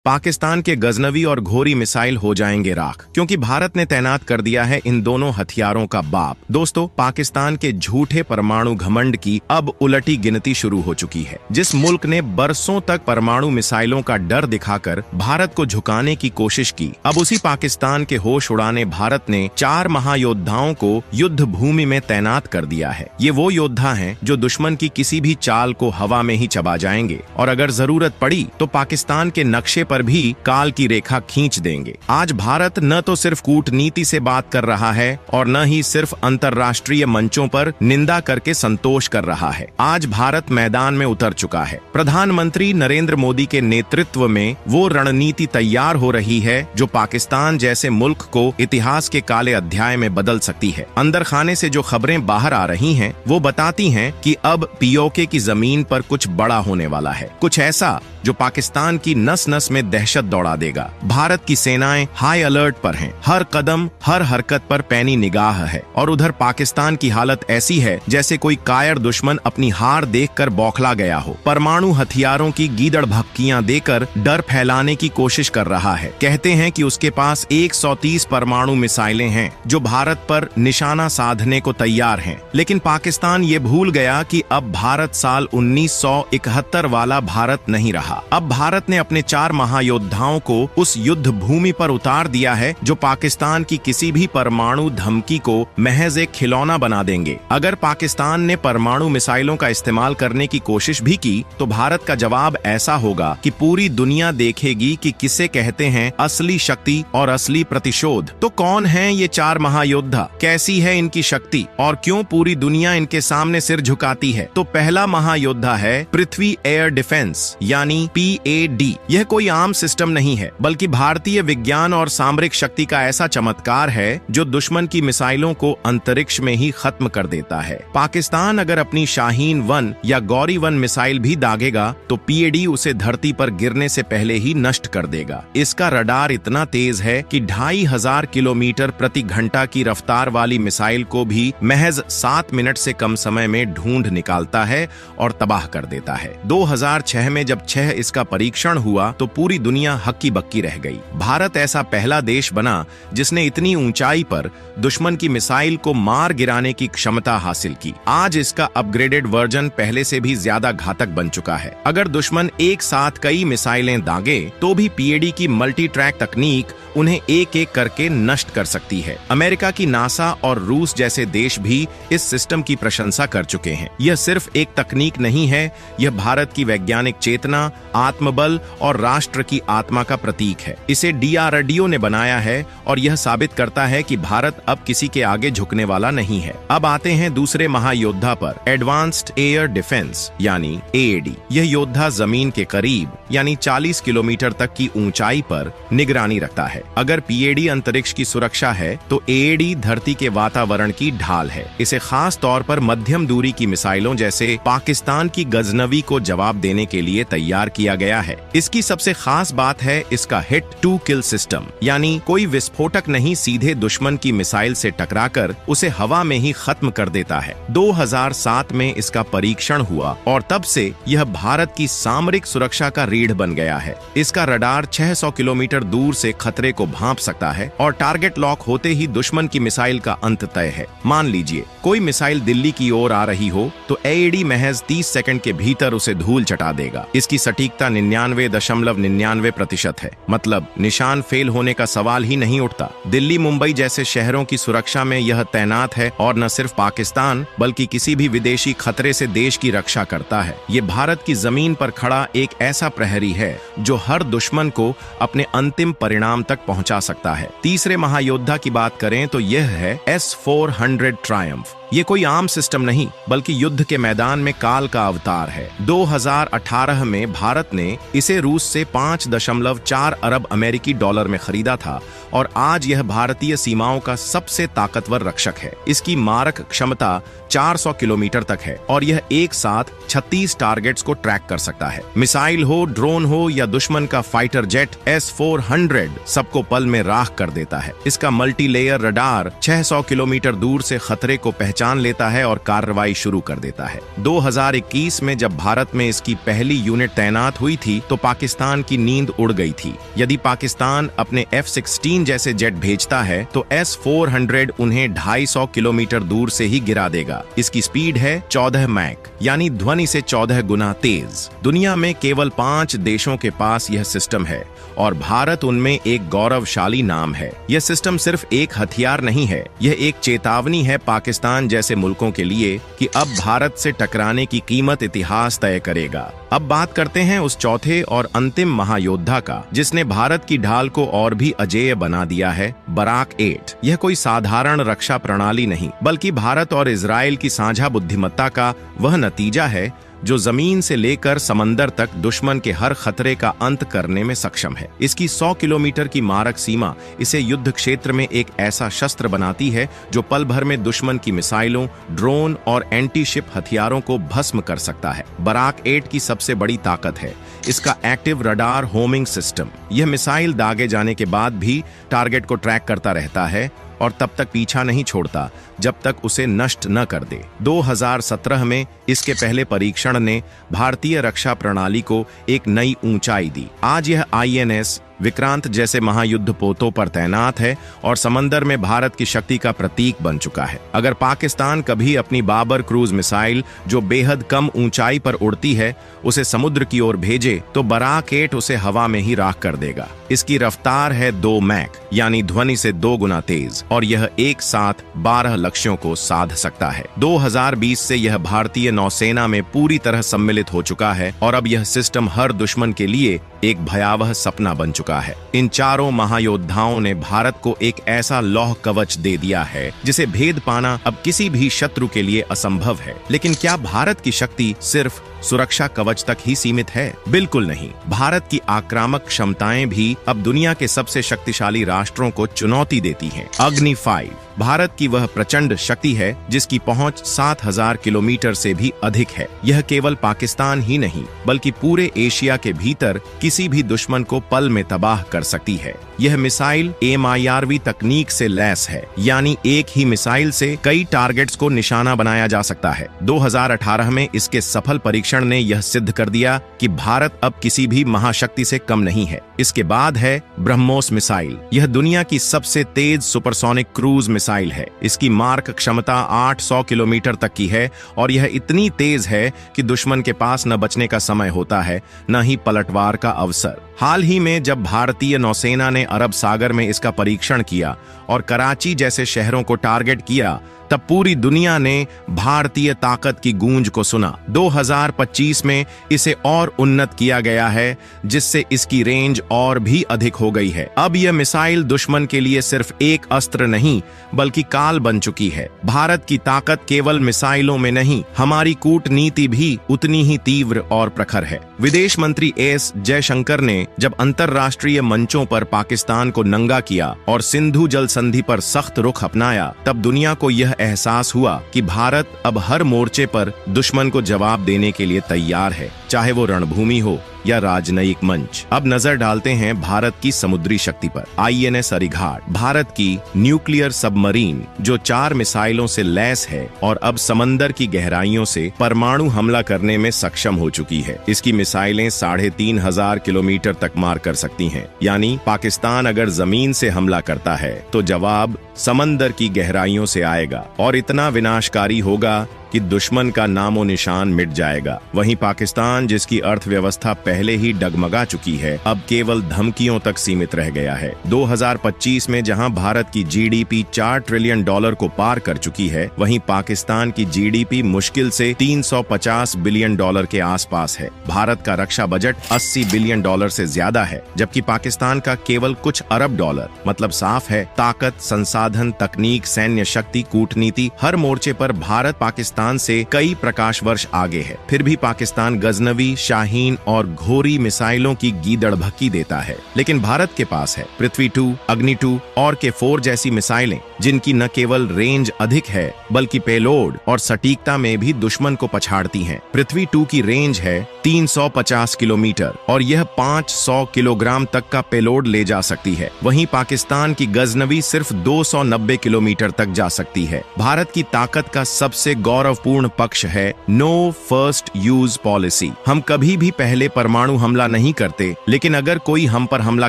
पाकिस्तान के गजनवी और घोरी मिसाइल हो जाएंगे राख, क्योंकि भारत ने तैनात कर दिया है इन दोनों हथियारों का बाप। दोस्तों, पाकिस्तान के झूठे परमाणु घमंड की अब उलटी गिनती शुरू हो चुकी है। जिस मुल्क ने बरसों तक परमाणु मिसाइलों का डर दिखाकर भारत को झुकाने की कोशिश की, अब उसी पाकिस्तान के होश उड़ाने भारत ने 4 महायोद्धाओं को युद्ध भूमि में तैनात कर दिया है। ये वो योद्धा हैं जो दुश्मन की किसी भी चाल को हवा में ही चबा जाएंगे और अगर जरूरत पड़ी तो पाकिस्तान के नक्शे पर भी काल की रेखा खींच देंगे। आज भारत न तो सिर्फ कूटनीति से बात कर रहा है और न ही सिर्फ अंतर्राष्ट्रीय मंचों पर निंदा करके संतोष कर रहा है। आज भारत मैदान में उतर चुका है। प्रधानमंत्री नरेंद्र मोदी के नेतृत्व में वो रणनीति तैयार हो रही है जो पाकिस्तान जैसे मुल्क को इतिहास के काले अध्याय में बदल सकती है। अंदर खाने से जो खबरें बाहर आ रही हैं, वो बताती हैं कि अब पीओके की जमीन पर कुछ बड़ा होने वाला है, कुछ ऐसा जो पाकिस्तान की नस नस में दहशत दौड़ा देगा। भारत की सेनाएं हाई अलर्ट पर हैं, हर कदम हर हरकत पर पैनी निगाह है और उधर पाकिस्तान की हालत ऐसी है जैसे कोई कायर दुश्मन अपनी हार देखकर बौखला गया हो। परमाणु हथियारों की गीदड़ भक्कियां देकर डर फैलाने की कोशिश कर रहा है। कहते हैं कि उसके पास 130 परमाणु मिसाइलें हैं जो भारत पर निशाना साधने को तैयार हैं। लेकिन पाकिस्तान ये भूल गया कि अब भारत साल 1971 वाला भारत नहीं रहा। अब भारत ने अपने 4 महायोद्धाओं को उस युद्ध भूमि पर उतार दिया है जो पाकिस्तान की किसी भी परमाणु धमकी को महज एक खिलौना बना देंगे। अगर पाकिस्तान ने परमाणु मिसाइलों का इस्तेमाल करने की कोशिश भी की तो भारत का जवाब ऐसा होगा कि पूरी दुनिया देखेगी कि किसे कहते हैं असली शक्ति और असली प्रतिशोध। तो कौन हैं ये 4 महायोद्धा, कैसी है इनकी शक्ति और क्यों पूरी दुनिया इनके सामने सिर झुकाती है? तो पहला महायोद्धा है पृथ्वी एयर डिफेंस यानी PAD। यह कोई आम सिस्टम नहीं है बल्कि भारतीय विज्ञान और सामरिक शक्ति का ऐसा चमत्कार है जो दुश्मन की मिसाइलों को अंतरिक्ष में ही खत्म कर देता है। पाकिस्तान अगर अपनी शाहीन 1 या गौरी 1 मिसाइल भी दागेगा तो PAD उसे धरती पर गिरने से पहले ही नष्ट कर देगा। इसका रडार इतना तेज है कि 2500 किलोमीटर प्रति घंटा की रफ्तार वाली मिसाइल को भी महज 7 मिनट से कम समय में ढूंढ निकालता है और तबाह कर देता है। 2006 में जब 6 इसका परीक्षण हुआ तो पूरी दुनिया हक्की बक्की रह गई। भारत ऐसा पहला देश बना जिसने इतनी ऊंचाई पर दुश्मन की मिसाइल को मार गिराने की क्षमता हासिल की। आज इसका अपग्रेडेड वर्जन पहले से भी ज्यादा घातक बन चुका है। अगर दुश्मन एक साथ कई मिसाइलें दागे तो भी PAD की मल्टी ट्रैक तकनीक उन्हें एक एक करके नष्ट कर सकती है। अमेरिका की नासा और रूस जैसे देश भी इस सिस्टम की प्रशंसा कर चुके हैं। यह सिर्फ एक तकनीक नहीं है, यह भारत की वैज्ञानिक चेतना, आत्मबल और राष्ट्र की आत्मा का प्रतीक है। इसे DRDO ने बनाया है और यह साबित करता है कि भारत अब किसी के आगे झुकने वाला नहीं है। अब आते हैं दूसरे महायोद्धा पर, एडवांस्ड एयर डिफेंस यानी AAD। यह योद्धा जमीन के करीब यानी 40 किलोमीटर तक की ऊंचाई पर निगरानी रखता है। अगर PAD अंतरिक्ष की सुरक्षा है तो AAD धरती के वातावरण की ढाल है। इसे खास तौर पर मध्यम दूरी की मिसाइलों जैसे पाकिस्तान की गजनवी को जवाब देने के लिए तैयार किया गया है। इसकी सबसे खास बात है इसका हिट टू किल सिस्टम, यानी कोई विस्फोटक नहीं, सीधे दुश्मन की मिसाइल से टकराकर उसे हवा में ही खत्म कर देता है। 2007 में इसका परीक्षण हुआ और तब से यह भारत की सामरिक सुरक्षा का रीढ़ बन गया है। इसका रडार 600 किलोमीटर दूर से खतरे को भांप सकता है और टारगेट लॉक होते ही दुश्मन की मिसाइल का अंत तय है। मान लीजिए कोई मिसाइल दिल्ली की ओर आ रही हो तो AAD महज 30 सेकंड के भीतर उसे धूल चटा देगा। इसकी सटीकता 99.99% है, मतलब निशान फेल होने का सवाल ही नहीं उठता। दिल्ली मुंबई जैसे शहरों की सुरक्षा में यह तैनात है और न सिर्फ पाकिस्तान बल्कि किसी भी विदेशी खतरे से देश की रक्षा करता है। ये भारत की जमीन पर खड़ा एक ऐसा प्रहरी है जो हर दुश्मन को अपने अंतिम परिणाम तक पहुंचा सकता है। तीसरे महायोद्धा की बात करें तो यह है S-400 ट्रायम्फ। ये कोई आम सिस्टम नहीं बल्कि युद्ध के मैदान में काल का अवतार है। 2018 में भारत ने इसे रूस से 5.4 अरब अमेरिकी डॉलर में खरीदा था और आज यह भारतीय सीमाओं का सबसे ताकतवर रक्षक है। इसकी मारक क्षमता 400 किलोमीटर तक है और यह एक साथ 36 टारगेट्स को ट्रैक कर सकता है। मिसाइल हो, ड्रोन हो या दुश्मन का फाइटर जेट, S-400 सबको पल में राख कर देता है। इसका मल्टी लेयर रडार 600 किलोमीटर दूर से खतरे को पहचान पहचान लेता है और कार्रवाई शुरू कर देता है। 2021 में जब भारत में इसकी पहली यूनिट तैनात हुई थी तो पाकिस्तान की नींद उड़ गई थी। यदि पाकिस्तान अपने F-16 जैसे जेट भेजता है तो S-400 उन्हें 250 किलोमीटर दूर से ही गिरा देगा। इसकी स्पीड है 14 मैक, यानी ध्वनि से 14 गुना तेज। दुनिया में केवल 5 देशों के पास यह सिस्टम है और भारत उनमें एक गौरवशाली नाम है। यह सिस्टम सिर्फ एक हथियार नहीं है, यह एक चेतावनी है पाकिस्तान जैसे मुल्कों के लिए कि अब भारत से टकराने की कीमत इतिहास तय करेगा। अब बात करते हैं उस चौथे और अंतिम महायोद्धा का जिसने भारत की ढाल को और भी अजेय बना दिया है, बराक 8। यह कोई साधारण रक्षा प्रणाली नहीं बल्कि भारत और इजराइल की साझा बुद्धिमत्ता का वह नतीजा है जो जमीन से लेकर समंदर तक दुश्मन के हर खतरे का अंत करने में सक्षम है। इसकी 100 किलोमीटर की मारक सीमा इसे युद्ध क्षेत्र में एक ऐसा शस्त्र बनाती है जो पल भर में दुश्मन की मिसाइलों, ड्रोन और एंटी शिप हथियारों को भस्म कर सकता है। बराक 8 की सबसे बड़ी ताकत है इसका एक्टिव रडार होमिंग सिस्टम। यह मिसाइल दागे जाने के बाद भी टारगेट को ट्रैक करता रहता है और तब तक पीछा नहीं छोड़ता जब तक उसे नष्ट न कर दे। 2017 में इसके पहले परीक्षण ने भारतीय रक्षा प्रणाली को एक नई ऊंचाई दी। आज यह INS विक्रांत जैसे महायुद्ध पोतों पर तैनात है और समंदर में भारत की शक्ति का प्रतीक बन चुका है। अगर पाकिस्तान कभी अपनी बाबर क्रूज मिसाइल जो बेहद कम ऊंचाई पर उड़ती है उसे समुद्र की ओर भेजे तो बराक 8 उसे हवा में ही राख कर देगा। इसकी रफ्तार है 2 मैक, यानी ध्वनि से 2 गुना तेज, और यह एक साथ 12 लक्ष्यों को साध सकता है। 2020 से यह भारतीय नौसेना में पूरी तरह सम्मिलित हो चुका है और अब यह सिस्टम हर दुश्मन के लिए एक भयावह सपना बन चुका है। इन चारों महायोद्धाओं ने भारत को एक ऐसा लौह कवच दे दिया है जिसे भेद पाना अब किसी भी शत्रु के लिए असंभव है। लेकिन क्या भारत की शक्ति सिर्फ सुरक्षा कवच तक ही सीमित है? बिल्कुल नहीं। भारत की आक्रामक क्षमताएं भी अब दुनिया के सबसे शक्तिशाली राष्ट्रों को चुनौती देती हैं। अग्नि 5 भारत की वह प्रचंड शक्ति है जिसकी पहुंच 7000 किलोमीटर से भी अधिक है। यह केवल पाकिस्तान ही नहीं बल्कि पूरे एशिया के भीतर किसी भी दुश्मन को पल में तबाह कर सकती है। यह मिसाइल MIRV तकनीक से लैस है, यानी एक ही मिसाइल से कई टारगेट्स को निशाना बनाया जा सकता है। 2018 में इसके सफल परीक्षण ने यह सिद्ध कर दिया कि भारत अब किसी भी महाशक्ति से कम नहीं है। इसके बाद है ब्रह्मोस मिसाइल। यह दुनिया की सबसे तेज सुपरसोनिक क्रूज मिसाइल है। इसकी मार्क क्षमता 800 किलोमीटर तक की है और यह इतनी तेज है कि दुश्मन के पास न बचने का समय होता है न ही पलटवार का अवसर। हाल ही में जब भारतीय नौसेना ने अरब सागर में इसका परीक्षण किया और कराची जैसे शहरों को टारगेट किया तब पूरी दुनिया ने भारतीय ताकत की गूंज को सुना। 2025 में इसे और उन्नत किया गया है जिससे इसकी रेंज और भी अधिक हो गई है। अब यह मिसाइल दुश्मन के लिए सिर्फ एक अस्त्र नहीं बल्कि काल बन चुकी है। भारत की ताकत केवल मिसाइलों में नहीं, हमारी कूटनीति भी उतनी ही तीव्र और प्रखर है। विदेश मंत्री S जयशंकर ने जब अंतर्राष्ट्रीय मंचों पर पाकिस्तान को नंगा किया और सिंधु जल संधि पर सख्त रुख अपनाया तब दुनिया को यह एहसास हुआ कि भारत अब हर मोर्चे पर दुश्मन को जवाब देने के लिए तैयार है, चाहे वो रणभूमि हो या राजनयिक मंच। अब नजर डालते हैं भारत की समुद्री शक्ति पर। INS अरिघाट भारत की न्यूक्लियर सबमरीन जो 4 मिसाइलों से लैस है और अब समंदर की गहराइयों से परमाणु हमला करने में सक्षम हो चुकी है। इसकी मिसाइलें 3500 किलोमीटर तक मार कर सकती हैं, यानी पाकिस्तान अगर जमीन से हमला करता है तो जवाब समंदर की गहराइयों से आएगा और इतना विनाशकारी होगा कि दुश्मन का नामो निशान मिट जाएगा। वहीं पाकिस्तान जिसकी अर्थव्यवस्था पहले ही डगमगा चुकी है अब केवल धमकियों तक सीमित रह गया है। 2025 में जहां भारत की GDP $4 ट्रिलियन को पार कर चुकी है वहीं पाकिस्तान की GDP मुश्किल से $350 बिलियन के आसपास है। भारत का रक्षा बजट $80 बिलियन से ज्यादा है जबकि पाकिस्तान का केवल कुछ अरब डॉलर। मतलब साफ है, ताकत, संसाधन, तकनीक, सैन्य शक्ति, कूटनीति, हर मोर्चे पर भारत पाकिस्तान से कई प्रकाश वर्ष आगे है। फिर भी पाकिस्तान गजनवी, शाहीन और घोरी मिसाइलों की गीदड़ भक्की देता है। लेकिन भारत के पास है पृथ्वी 2, अग्नि 2 और K4 जैसी मिसाइलें जिनकी न केवल रेंज अधिक है बल्कि पेलोड और सटीकता में भी दुश्मन को पछाड़ती हैं। पृथ्वी 2 की रेंज है 350 किलोमीटर और यह 500 किलोग्राम तक का पेलोड ले जा सकती है। वहीं पाकिस्तान की गजनवी सिर्फ 290 किलोमीटर तक जा सकती है। भारत की ताकत का सबसे गौरवपूर्ण पक्ष है नो फर्स्ट यूज पॉलिसी। हम कभी भी पहले परमाणु हमला नहीं करते, लेकिन अगर कोई हम पर हमला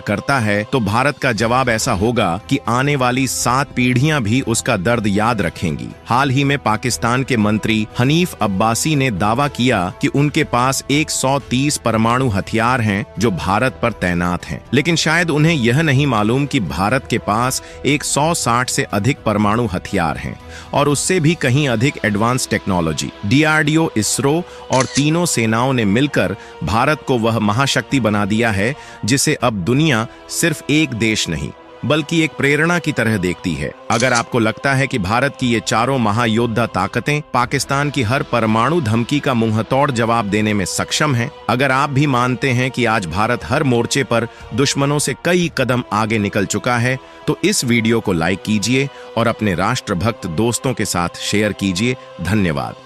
करता है तो भारत का जवाब ऐसा होगा कि आने वाली 7 पीढ़ियां भी उसका दर्द याद रखेंगी। हाल ही में पाकिस्तान के मंत्री हनीफ अब्बासी ने दावा किया कि उनके पास 130 परमाणु हथियार हैं जो भारत पर तैनात हैं, लेकिन शायद उन्हें यह नहीं मालूम कि भारत के पास 160 से अधिक परमाणु हथियार हैं और उससे भी कहीं अधिक एडवांस टेक्नोलॉजी। डीआरडीओ, इसरो और तीनों सेनाओं ने मिलकर भारत को वह महाशक्ति बना दिया है जिसे अब दुनिया सिर्फ एक देश नहीं बल्कि एक प्रेरणा की तरह देखती है। अगर आपको लगता है कि भारत की ये चारों महायोद्धा ताकतें पाकिस्तान की हर परमाणु धमकी का मुंहतोड़ जवाब देने में सक्षम हैं, अगर आप भी मानते हैं कि आज भारत हर मोर्चे पर दुश्मनों से कई कदम आगे निकल चुका है, तो इस वीडियो को लाइक कीजिए और अपने राष्ट्रभक्त दोस्तों के साथ शेयर कीजिए। धन्यवाद।